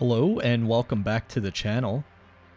Hello and welcome back to the channel.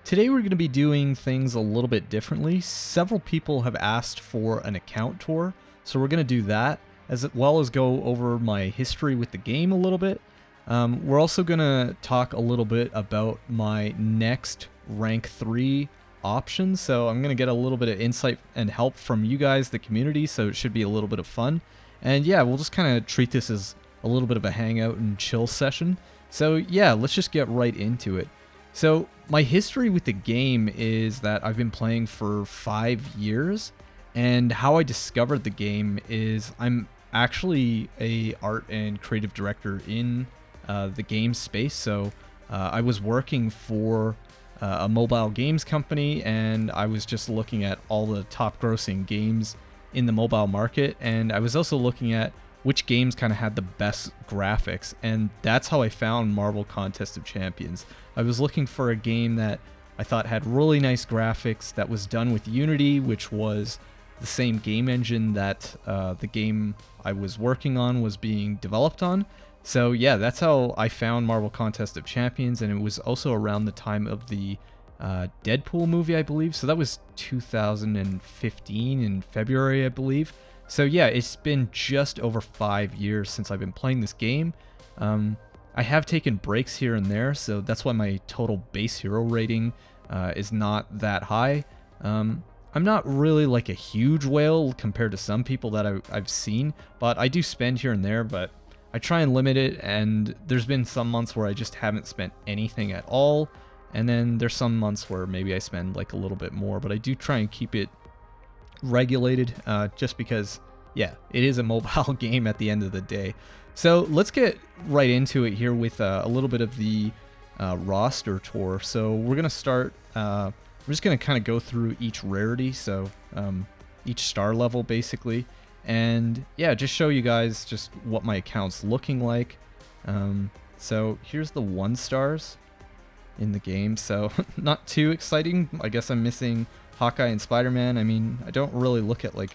Today we're going to be doing things a little bit differently. Several people have asked for an account tour, so we're going to do that as well as go over my history with the game a little bit. We're also going to talk a little bit about my next rank 3 options, so I'm going to get a little bit of insight and help from you guys, the community, so it should be a little bit of fun. And yeah, we'll just kind of treat this as a little bit of a hangout and chill session. So yeah, let's just get right into it. So my history with the game is that I've been playing for 5 years, and how I discovered the game is I'm actually a art and creative director in the game space. So I was working for a mobile games company, and I was just looking at all the top grossing games in the mobile market, and I was also looking at which games kind of had the best graphics, and that's how I found Marvel Contest of Champions. I was looking for a game that I thought had really nice graphics, that was done with Unity, which was the same game engine that the game I was working on was being developed on. So yeah, that's how I found Marvel Contest of Champions, and it was also around the time of the Deadpool movie, I believe. So that was 2015 in February, I believe. So yeah, it's been just over 5 years since I've been playing this game. I have taken breaks here and there, so that's why my total base hero rating is not that high. I'm not really like a huge whale compared to some people that I've seen, but I do spend here and there, but I try and limit it, and there's been some months where I just haven't spent anything at all, and then there's some months where maybe I spend like a little bit more, but I do try and keep it regulated, just because, yeah, it is a mobile game at the end of the day. So let's get right into it here with a little bit of the roster tour. So we're gonna start. We're just gonna kind of go through each rarity, so each star level basically, and yeah, just show you guys just what my account's looking like. So here's the 1 stars in the game. So not too exciting. I guess I'm missing Hawkeye and Spider-Man. I mean, I don't really look at like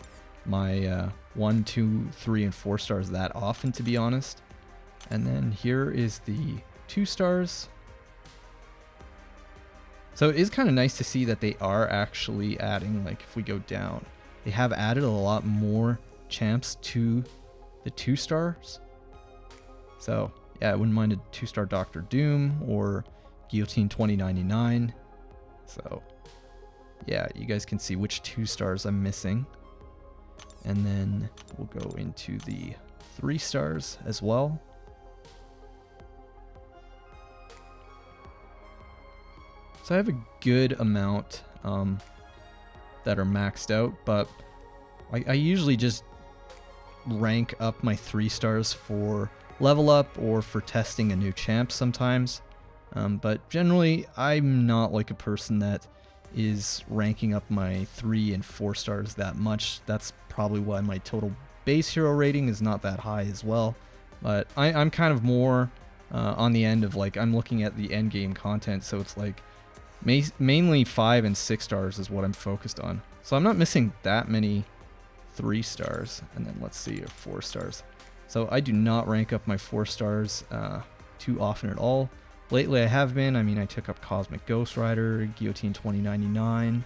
my 1, 2, 3, and 4 stars that often, to be honest. And then here is the 2 stars. So it is kind of nice to see that they are actually adding, like if we go down, they have added a lot more champs to the 2 stars. So yeah, I wouldn't mind a 2-star Doctor Doom or Guillotine 2099. So yeah, you guys can see which 2 stars I'm missing. And then we'll go into the 3 stars as well. So I have a good amount that are maxed out, but I usually just rank up my 3 stars for level up or for testing a new champ sometimes. But generally, I'm not like a person that is ranking up my 3 and 4 stars that much. That's probably why my total base hero rating is not that high as well. But I'm kind of more on the end of, like, I'm looking at the end game content, so it's like mainly 5 and 6 stars is what I'm focused on. So I'm not missing that many 3 stars. And then let's see, 4 stars. So I do not rank up my 4 stars too often at all. Lately I have been. I mean, I took up Cosmic Ghost Rider, Guillotine 2099.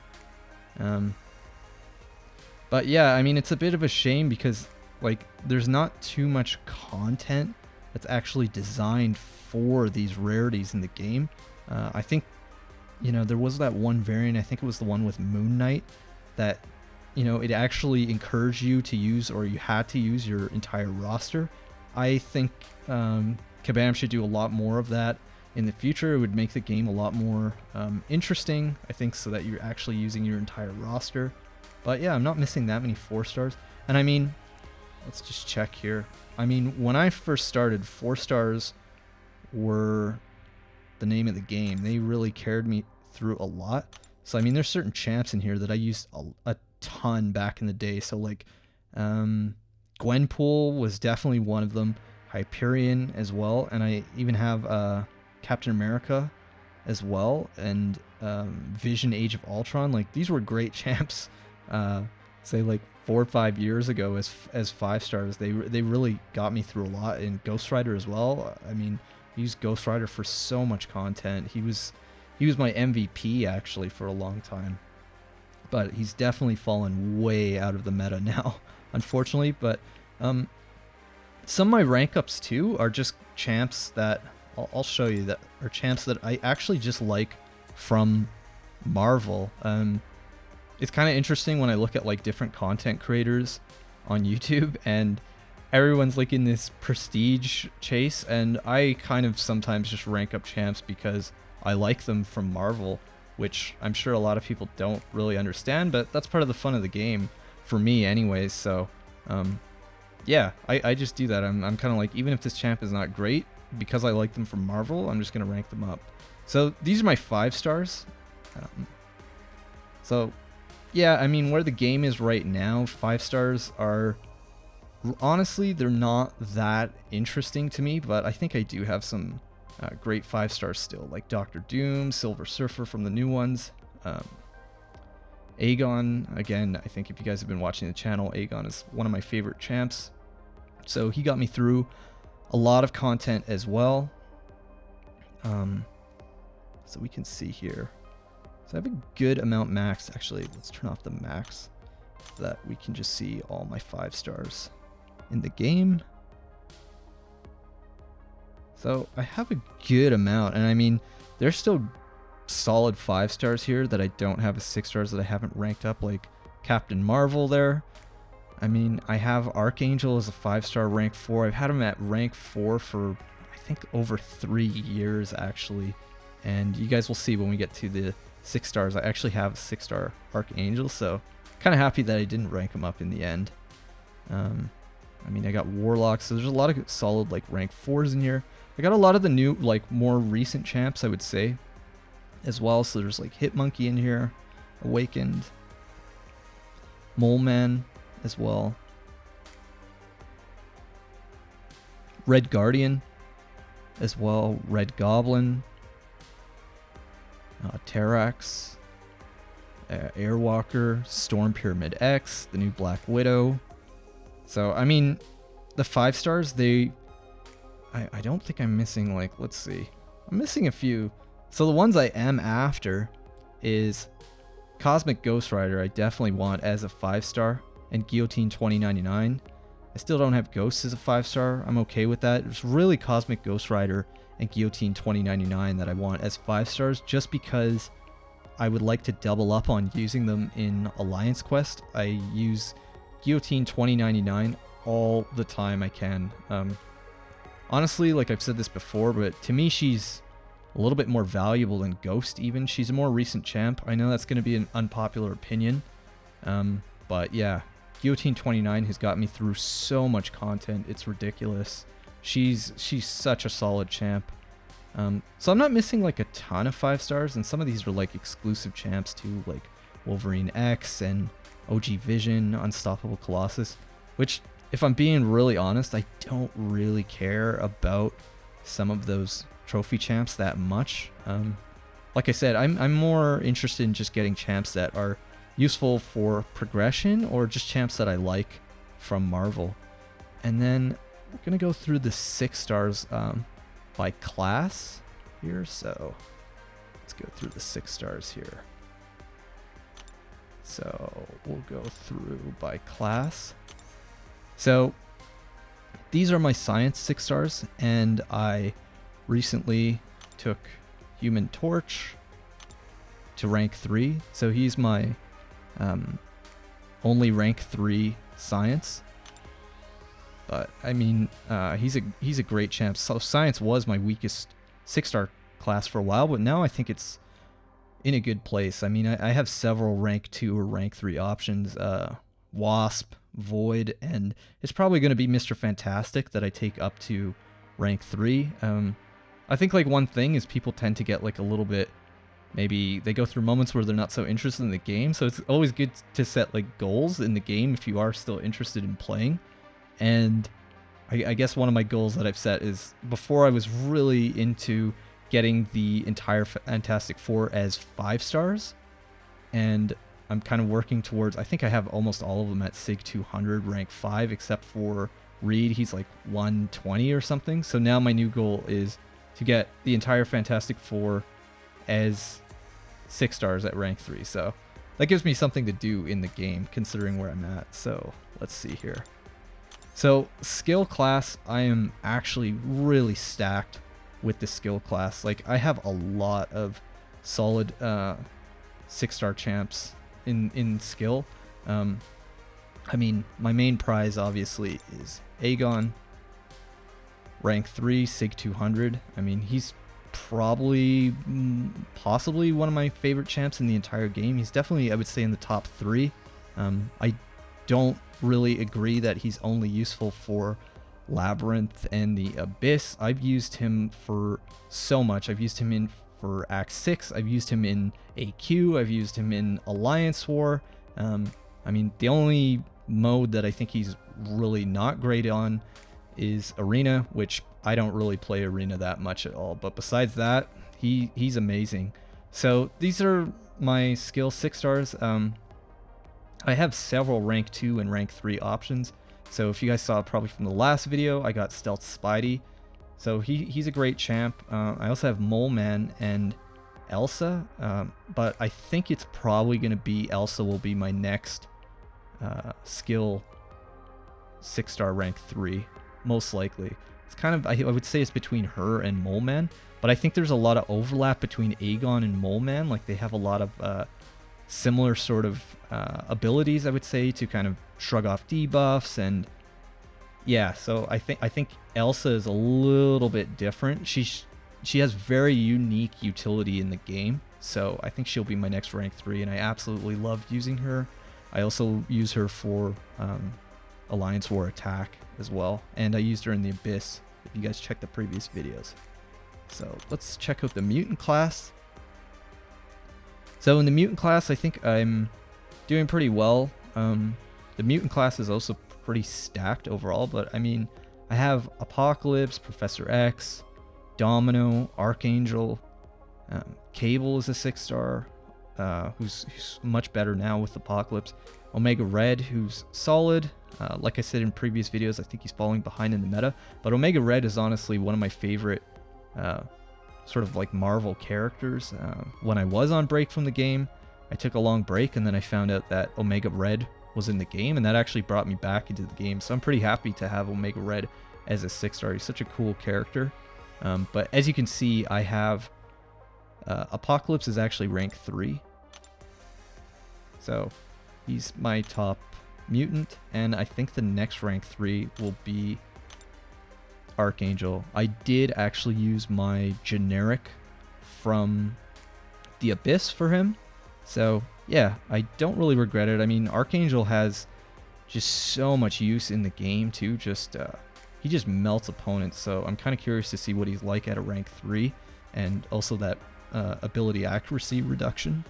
But yeah, I mean, it's a bit of a shame because, like, there's not too much content that's actually designed for these rarities in the game. I think, you know, there was that one variant, I think it was the one with Moon Knight, that, you know, it actually encouraged you to use, or you had to use, your entire roster. I think Kabam should do a lot more of that in the future. It would make the game a lot more interesting, I think, so that you're actually using your entire roster. But yeah, I'm not missing that many 4 stars. And I mean, let's just check here. I mean, when I first started, 4 stars were the name of the game. They really carried me through a lot. So I mean, there's certain champs in here that I used a ton back in the day. So like Gwenpool was definitely one of them. Hyperion as well. And I even have Captain America as well, and Vision Age of Ultron. Like, these were great champs, say like 4 or 5 years ago as 5 stars. They really got me through a lot. And Ghost Rider as well. I mean, used Ghost Rider for so much content. He was my MVP actually for a long time. But he's definitely fallen way out of the meta now, unfortunately. But some of my rank ups too are just champs that I'll show you, that are champs that I actually just like from Marvel. It's kind of interesting when I look at like different content creators on YouTube, and everyone's like in this prestige chase, and I kind of sometimes just rank up champs because I like them from Marvel, which I'm sure a lot of people don't really understand, but that's part of the fun of the game for me anyways. So yeah, I just do that. I'm kind of like, even if this champ is not great, because I like them from Marvel, I'm just going to rank them up. So these are my 5 stars. So yeah, I mean, where the game is right now, 5 stars are, honestly, they're not that interesting to me, but I think I do have some great 5 stars still, like Doctor Doom, Silver Surfer from the new ones. Aegon, again, I think if you guys have been watching the channel, Aegon is one of my favorite champs. So he got me through a lot of content as well. So we can see here. So I have a good amount max. Actually, let's turn off the max so that we can just see all my 5 stars in the game. So I have a good amount, and I mean, there's still solid 5 stars here that I don't have as 6 stars that I haven't ranked up, like Captain Marvel there. I mean, I have Archangel as a 5-star rank 4. I've had him at rank 4 for, I think, over 3 years actually. And you guys will see when we get to the 6 stars, I actually have a 6-star Archangel, so kind of happy that I didn't rank him up in the end. I mean, I got Warlock, so there's a lot of solid like rank 4s in here. I got a lot of the new, like, more recent champs, I would say, as well. So there's like Hitmonkey in here, Awakened, Mole Man as well, Red Guardian as well, Red Goblin, Terrax, Airwalker, Storm Pyramid X, the new Black Widow. So, I mean, the 5 stars, I don't think I'm missing, like, let's see. I'm missing a few. So the ones I am after is Cosmic Ghost Rider. I definitely want as a 5-star, and Guillotine 2099. I still don't have Ghosts as a 5-star. I'm okay with that. It's really Cosmic Ghost Rider and Guillotine 2099 that I want as 5 stars, just because I would like to double up on using them in Alliance Quest. I use Guillotine 2099 all the time I can. Honestly, like I've said this before, but to me she's a little bit more valuable than Ghost even. She's a more recent champ. I know that's going to be an unpopular opinion, but yeah, Guillotine 29 has got me through so much content. It's ridiculous. She's such a solid champ. So I'm not missing like a ton of 5 stars, and some of these are like exclusive champs too, like Wolverine X and OG Vision, Unstoppable Colossus, which, if I'm being really honest, I don't really care about some of those trophy champs that much. Like I said, I'm more interested in just getting champs that are useful for progression, or just champs that I like from Marvel. And then we're gonna go through the 6 stars by class here. So let's go through the 6 stars here. So we'll go through by class. So these are my science 6 stars, and I recently took Human Torch to rank 3. So he's my only rank 3 science. But I mean, he's a great champ. So science was my weakest 6-star class for a while, but now I think it's in a good place. I mean, I have several rank 2 or rank 3 options. Wasp, Void, and it's probably going to be Mr. Fantastic that I take up to rank 3. I think like one thing is people tend to get like a little bit, maybe they go through moments where they're not so interested in the game. So it's always good to set like goals in the game if you are still interested in playing. And I guess one of my goals that I've set is, before I was really into getting the entire Fantastic Four as 5 stars, and I'm kind of working towards, I think I have almost all of them at SIG 200 rank 5, except for Reed. He's like 120 or something. So now my new goal is to get the entire Fantastic Four as 6 stars at rank 3. So that gives me something to do in the game considering where I'm at. So let's see here. So skill class, I am actually really stacked with the skill class. Like I have a lot of solid 6-star champs in skill. I mean, my main prize obviously is Aegon, rank 3, Sig 200. I mean, he's probably, possibly one of my favorite champs in the entire game. He's definitely, I would say, in the top 3. I don't really agree that he's only useful for Labyrinth and the Abyss. I've used him for so much. I've used him for Act 6. I've used him in AQ. I've used him in Alliance War. I mean, the only mode that I think he's really not great on is Arena, which I don't really play Arena that much at all. But besides that, he's amazing. So these are my skill 6 stars. I have several rank 2 and rank 3 options. So if you guys saw probably from the last video, I got Stealth Spidey. So he's a great champ. I also have Mole Man and Elsa, but I think it's probably going to be Elsa will be my next skill 6-star rank 3, most likely. It's kind of, I would say it's between her and Mole Man, but I think there's a lot of overlap between Aegon and Mole Man. Like they have a lot of similar sort of abilities, I would say, to kind of shrug off debuffs. And yeah, so I think Elsa is a little bit different. She has very unique utility in the game, so I think she'll be my next rank 3, and I absolutely loved using her. I also use her for Alliance War attack as well, and I used her in the Abyss, if you guys checked the previous videos. So let's check out the Mutant class. So in the Mutant class, I think I'm doing pretty well. The Mutant class is also pretty stacked overall, but I mean, I have Apocalypse, Professor X, Domino, Archangel, Cable is a 6-star, who's much better now with Apocalypse, Omega Red, who's solid. Like I said in previous videos, I think he's falling behind in the meta, but Omega Red is honestly one of my favorite sort of like Marvel characters. When I was on break from the game, I took a long break, and then I found out that Omega Red was in the game, and that actually brought me back into the game. So I'm pretty happy to have Omega Red as a 6-star. He's such a cool character. But as you can see, I have Apocalypse is actually rank 3. So he's my top mutant, and I think the next rank 3 will be Archangel. I did actually use my generic from the Abyss for him. So yeah, I don't really regret it. I mean, Archangel has just so much use in the game too. He just melts opponents, so I'm kind of curious to see what he's like at a rank 3, and also that ability accuracy reduction.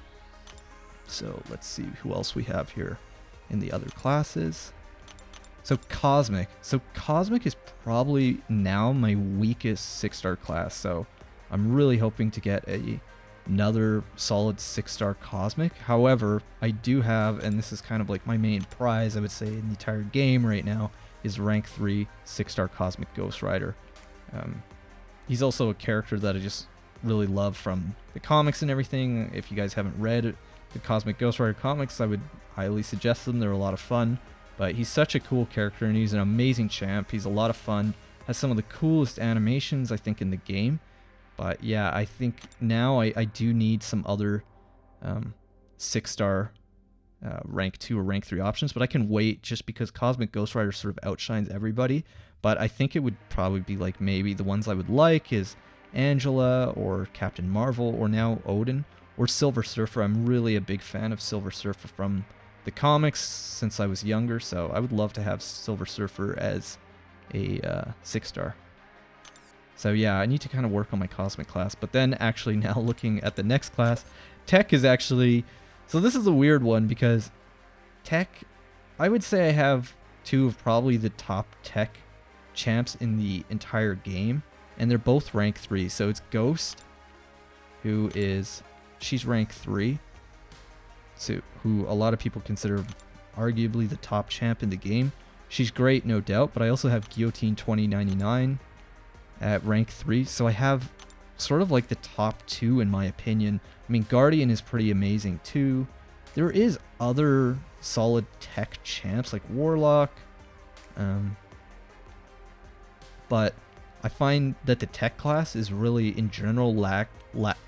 So let's see who else we have here in the other classes. So Cosmic. So Cosmic is probably now my weakest 6-star class, so I'm really hoping to get another solid 6-star Cosmic. However, I do have, and this is kind of like my main prize, I would say, in the entire game right now, is rank 3 6-star Cosmic Ghost Rider. He's also a character that I just really love from the comics and everything. If you guys haven't read the Cosmic Ghost Rider comics, I would highly suggest them. They're a lot of fun. But he's such a cool character, and he's an amazing champ. He's a lot of fun. Has some of the coolest animations, I think, in the game. But yeah, I think now I do need some other 6-star rank 2 or rank 3 options, but I can wait just because Cosmic Ghost Rider sort of outshines everybody. But I think it would probably be like, maybe the ones I would like is Angela or Captain Marvel or now Odin or Silver Surfer. I'm really a big fan of Silver Surfer from the comics since I was younger, so I would love to have Silver Surfer as a 6-star. So yeah, I need to kind of work on my Cosmic class. But then actually now looking at the next class, Tech is actually... So this is a weird one because Tech, I would say I have 2 of probably the top Tech champs in the entire game. And they're both rank 3. So it's Ghost, she's rank 3. So, who a lot of people consider arguably the top champ in the game. She's great, no doubt, but I also have Guillotine 2099. at rank 3. So I have sort of like the top 2 in my opinion. I mean, Guardian is pretty amazing too. There is other solid tech champs like Warlock. But I find that the tech class is really, in general,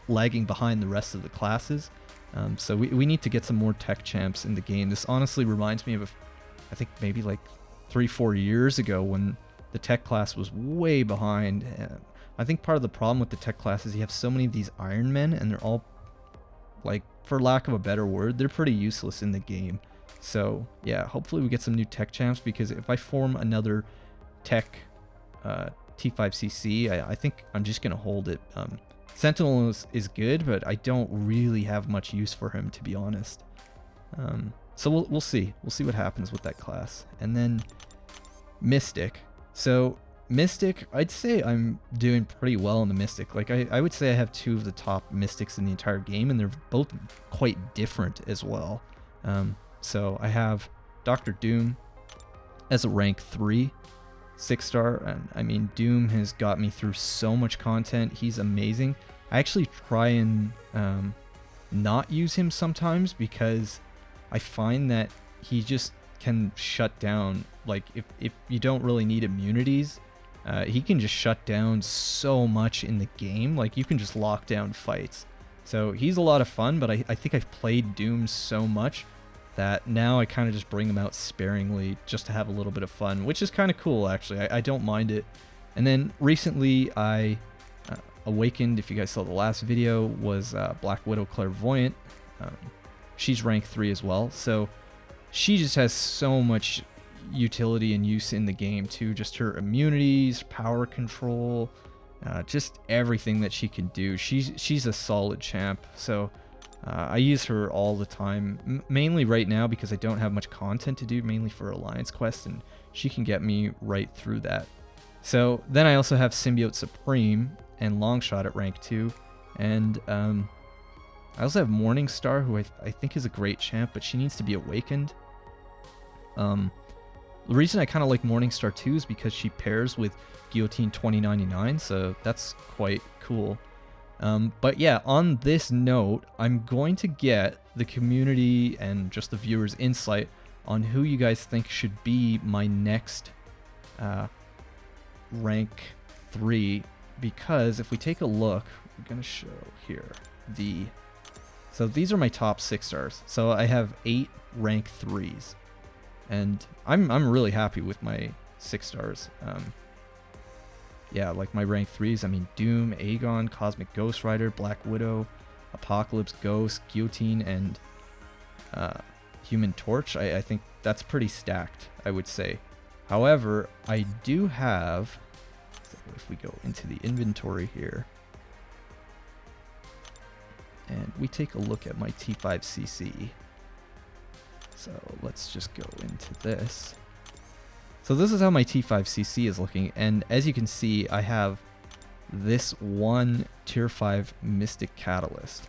lagging behind the rest of the classes. So we need to get some more tech champs in the game. This honestly reminds me of, I think maybe like 3-4 years ago when the tech class was way behind. I think part of the problem with the tech class is you have so many of these Iron Men, and they're all, like, for lack of a better word, they're pretty useless in the game. So yeah, hopefully we get some new tech champs, because if I form another tech T5CC, I think I'm just gonna hold it. Sentinel is good, but I don't really have much use for him, to be honest. So we'll see. We'll see what happens with that class. And then Mystic. So Mystic, I'd say I'm doing pretty well in the Mystic. Like I would say I have 2 of the top Mystics in the entire game, and they're both quite different as well. So I have Dr. Doom as a rank 3 6-star, and I mean, Doom has got me through so much content. He's amazing. I actually try and not use him sometimes, because I find that he just can shut down, like if you don't really need immunities, he can just shut down so much in the game. Like, you can just lock down fights. So he's a lot of fun, but I think I've played Doom so much that now I kind of just bring him out sparingly just to have a little bit of fun, which is kind of cool, actually. I don't mind it. And then recently I awakened, if you guys saw the last video, was Black Widow Clairvoyant. She's rank 3 as well, so she just has so much utility and use in the game too. Just her immunities, power control, just everything that she can do. She's a solid champ, so I use her all the time, mainly right now because I don't have much content to do, mainly for Alliance Quest, and she can get me right through that. So then I also have Symbiote Supreme and Longshot at rank 2, and I also have Morningstar, who I think is a great champ, but she needs to be awakened. The reason I kind of like Morningstar too is because she pairs with Guillotine 2099, so that's quite cool. But yeah, on this note, I'm going to get the community and just the viewers' insight on who you guys think should be my next rank 3, because if we take a look, we're going to show here so these are my top 6 stars. So I have 8 rank 3s, and I'm really happy with my 6 stars. Yeah, like my rank 3s, I mean, Doom, Aegon, Cosmic Ghost Rider, Black Widow, Apocalypse, Ghost, Guillotine, and Human Torch. I think that's pretty stacked, I would say. However, I do have, if we go into the inventory here, and we take a look at my T5CC. So let's just go into this. So this is how my T5CC is looking, and as you can see, I have this one tier 5 Mystic Catalyst,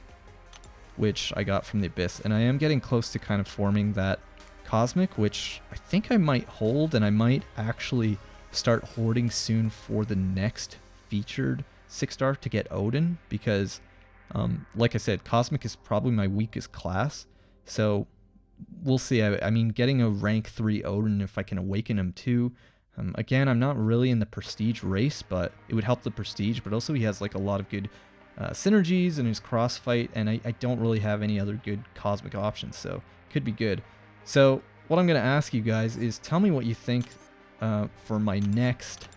which I got from the Abyss, and I am getting close to kind of forming that Cosmic, which I think I might hold, and I might actually start hoarding soon for the next featured 6-star to get Odin, because like I said, Cosmic is probably my weakest class, so we'll see. I mean, getting a rank 3 Odin, if I can awaken him too. Again, I'm not really in the prestige race, but it would help the prestige, but also he has like a lot of good synergies in his crossfight, and I don't really have any other good Cosmic options, so could be good. So what I'm going to ask you guys is tell me what you think for my next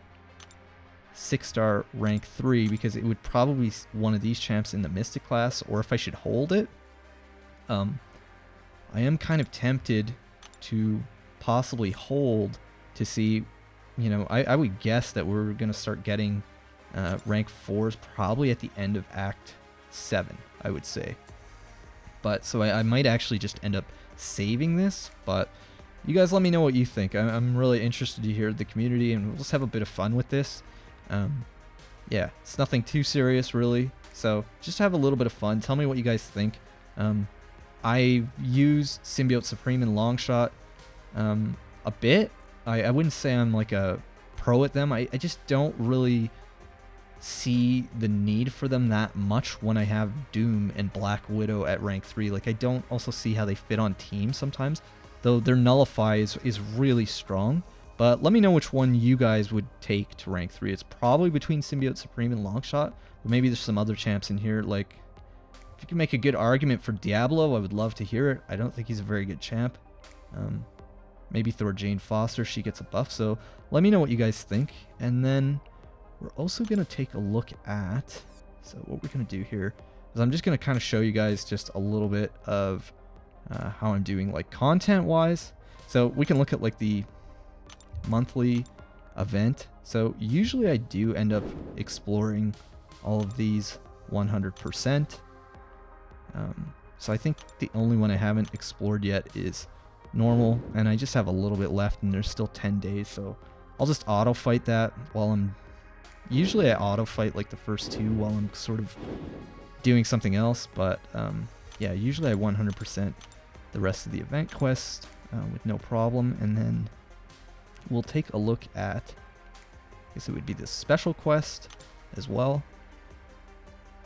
6-star rank 3, because it would probably be one of these champs in the Mystic class, or if I should hold it. I am kind of tempted to possibly hold to see, you know, I would guess that we're going to start getting rank 4s probably at the end of Act 7, I would say. But so I might actually just end up saving this, but you guys let me know what you think. I'm really interested to hear the community, and we'll just have a bit of fun with this. Yeah, it's nothing too serious really, so just have a little bit of fun. Tell me what you guys think. I used Symbiote Supreme and Longshot a bit. I wouldn't say I'm like a pro at them. I just don't really see the need for them that much when I have Doom and Black Widow at rank 3. Like, I don't also see how they fit on teams sometimes, though their Nullify is really strong. But let me know which one you guys would take to rank 3. It's probably between Symbiote Supreme and Longshot, but maybe there's some other champs in here. Like, if you can make a good argument for Diablo, I would love to hear it. I don't think he's a very good champ. Maybe throw Jane Foster, she gets a buff. So let me know what you guys think. And then we're also going to take a look at, so what we're going to do here is I'm just going to kind of show you guys just a little bit of how I'm doing like content wise. So we can look at like the monthly event. So usually I do end up exploring all of these 100%. So I think the only one I haven't explored yet is normal, and I just have a little bit left and there's still 10 days, so I'll just auto fight that while I'm usually I auto fight like the first 2 while I'm sort of doing something else, but yeah, usually I 100% the rest of the event quest with no problem. And then we'll take a look at, I guess it would be the special quest as well.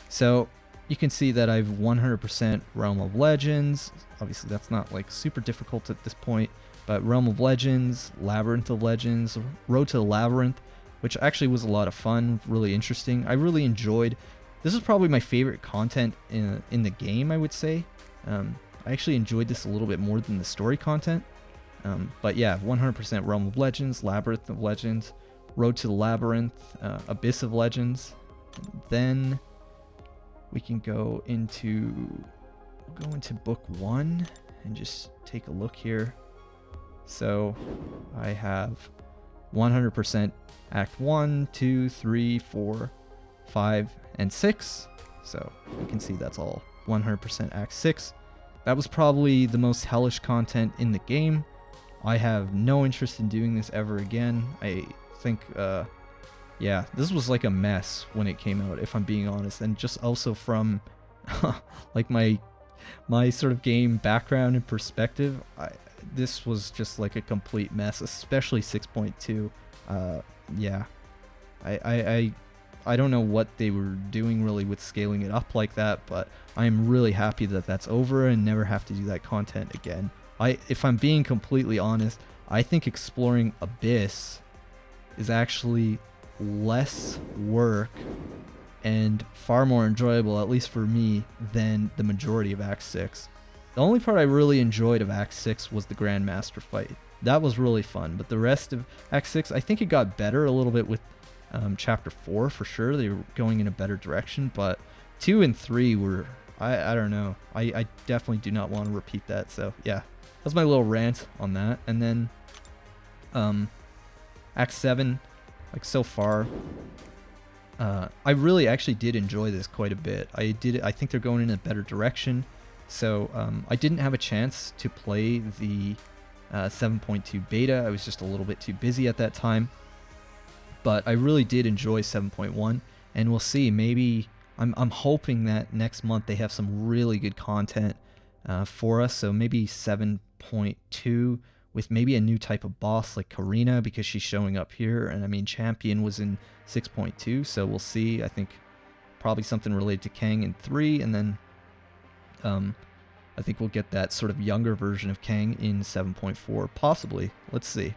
So you can see that I've 100% Realm of Legends. Obviously that's not like super difficult at this point, but Realm of Legends, Labyrinth of Legends, Road to the Labyrinth, which actually was a lot of fun, really interesting. I really enjoyed, this is probably my favorite content in the game, I would say. I actually enjoyed this a little bit more than the story content. But yeah, 100% Realm of Legends, Labyrinth of Legends, Road to the Labyrinth, Abyss of Legends. And then we can go into book 1 and just take a look here. So I have 100% Act 1, 2, 3, 4, 5, and 6. So you can see that's all 100% Act 6. That was probably the most hellish content in the game. I have no interest in doing this ever again. I think, yeah, this was like a mess when it came out, if I'm being honest. And just also from like my sort of game background and perspective, this was just like a complete mess, especially 6.2. Yeah, I don't know what they were doing really with scaling it up like that, but I'm really happy that that's over and never have to do that content again. If I'm being completely honest, I think exploring Abyss is actually less work and far more enjoyable, at least for me, than the majority of Act 6. The only part I really enjoyed of Act 6 was the Grandmaster fight. That was really fun, but the rest of Act 6, I think it got better a little bit with Chapter 4 for sure. They were going in a better direction, but 2 and 3 were, I don't know. I definitely do not want to repeat that, so yeah. That's my little rant on that. And then Act 7, like so far, I really actually did enjoy this quite a bit. I think they're going in a better direction. So I didn't have a chance to play the 7.2 beta. I was just a little bit too busy at that time. But I really did enjoy 7.1, and we'll see. Maybe I'm hoping that next month they have some really good content for us. So maybe 7.2 with maybe a new type of boss like Karina, because she's showing up here. And I mean, Champion was in 6.2, so we'll see. I think probably something related to Kang in 3, and then I think we'll get that sort of younger version of Kang in 7.4, possibly. Let's see.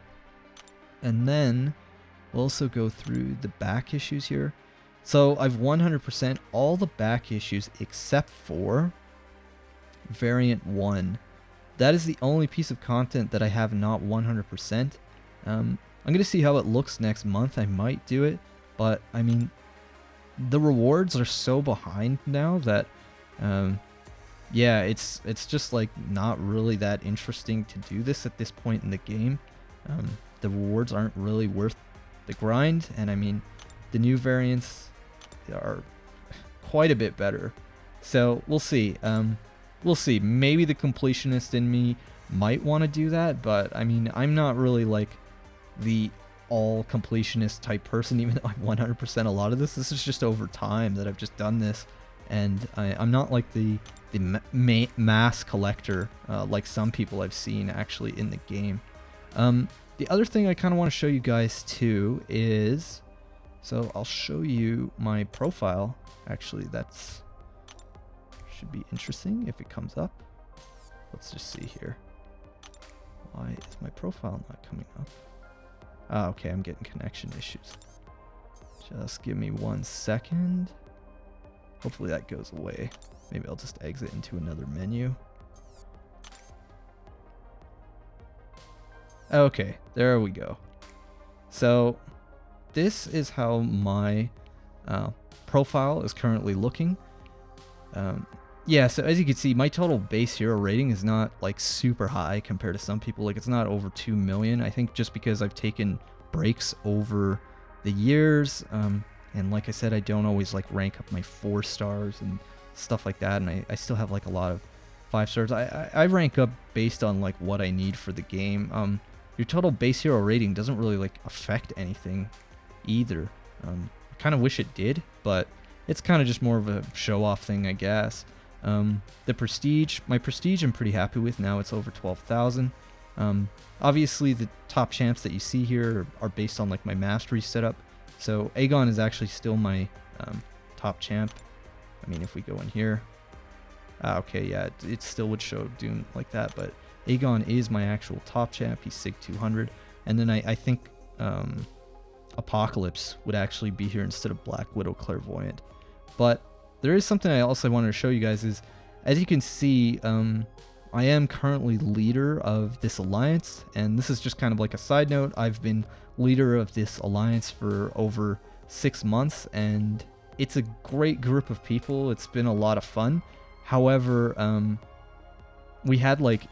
And then we'll also go through the back issues here. So I've 100% all the back issues except for Variant 1. That is the only piece of content that I have not 100%. I'm going to see how it looks next month. I might do it, but I mean, the rewards are so behind now that yeah, it's just like not really that interesting to do this at this point in the game. The rewards aren't really worth the grind, and I mean, the new variants are quite a bit better. So we'll see. We'll see. Maybe the completionist in me might want to do that, but I mean, I'm not really like the all completionist type person, even though I'm 100% a lot of this. This is just over time that I've just done this, and I'm not like the mass collector like some people I've seen actually in the game. The other thing I kind of want to show you guys too is, So I'll show you my profile. Actually, that's should be interesting if it comes up. Let's just see here. Why is my profile not coming up? Ah, okay, I'm getting connection issues. Just give me 1 second. Hopefully that goes away. Maybe I'll just exit into another menu. Okay, there we go. So this is how my profile is currently looking. Yeah, so as you can see, my total base hero rating is not like super high compared to some people. Like, it's not over 2 million. I think just because I've taken breaks over the years, and like I said, I don't always like rank up my 4 stars and stuff like that, and I still have like a lot of 5 stars. I rank up based on like what I need for the game. Your total base hero rating doesn't really like affect anything either. I kind of wish it did, but it's kind of just more of a show-off thing, I guess. The prestige, my prestige I'm pretty happy with. Now it's over 12,000. Obviously the top champs that you see here are based on like my mastery setup. So Aegon is actually still my top champ. I mean, if we go in here, okay, yeah, it still would show Doom like that, but Aegon is my actual top champ. He's Sig 200. And then I think Apocalypse would actually be here instead of Black Widow Clairvoyant. But there is something I also wanted to show you guys is, as you can see, I am currently leader of this alliance, and this is just kind of like a side note. I've been leader of this alliance for over 6 months, and it's a great group of people. It's been a lot of fun. However, we had like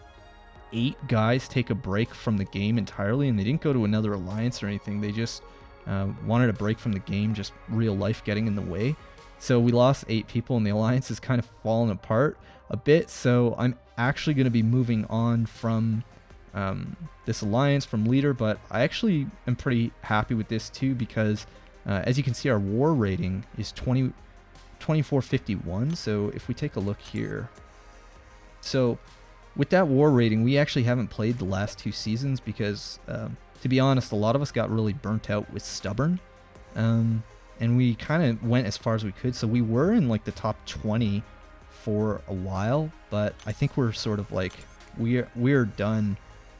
8 guys take a break from the game entirely, and they didn't go to another alliance or anything. They just wanted a break from the game, just real life getting in the way. So we lost 8 people, and the alliance has kind of fallen apart a bit. So I'm actually going to be moving on from this alliance, from leader, but I actually am pretty happy with this too, because as you can see, our war rating is 2451. So if we take a look here, so with that war rating, we actually haven't played the last 2 seasons because, to be honest, a lot of us got really burnt out with Stubborn. And we kind of went as far as we could. So we were in like the top 20 for a while, but I think we're sort of like, we're done.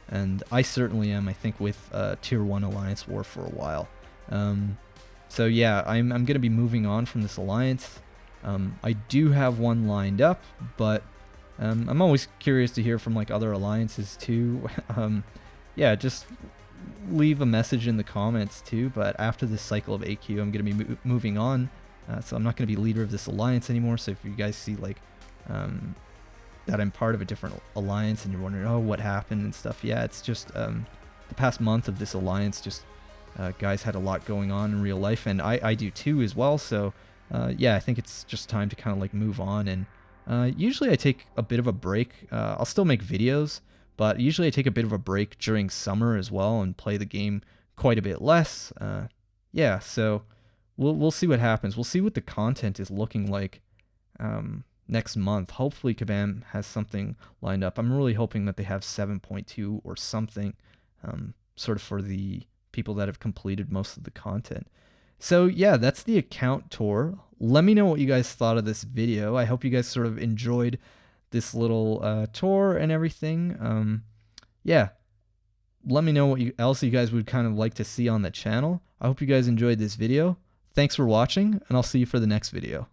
And I certainly am, I think, with Tier 1 Alliance War for a while. So yeah, I'm going to be moving on from this alliance. I do have one lined up, but I'm always curious to hear from like other alliances too. Yeah, just leave a message in the comments too. But after this cycle of AQ, I'm going to be moving on. So I'm not going to be leader of this alliance anymore. So if you guys see like that I'm part of a different alliance and you're wondering, oh, what happened and stuff, yeah, it's just the past month of this alliance, just guys had a lot going on in real life, and I do too as well. So yeah, I think it's just time to kind of like move on. And usually I take a bit of a break. I'll still make videos, but usually I take a bit of a break during summer as well and play the game quite a bit less. Yeah, so we'll see what happens. We'll see what the content is looking like next month. Hopefully Kabam has something lined up. I'm really hoping that they have 7.2 or something, sort of for the people that have completed most of the content. So yeah, that's the account tour. Let me know what you guys thought of this video. I hope you guys sort of enjoyed this little tour and everything. Yeah, let me know what else you guys would kind of like to see on the channel. I hope you guys enjoyed this video. Thanks for watching, and I'll see you for the next video.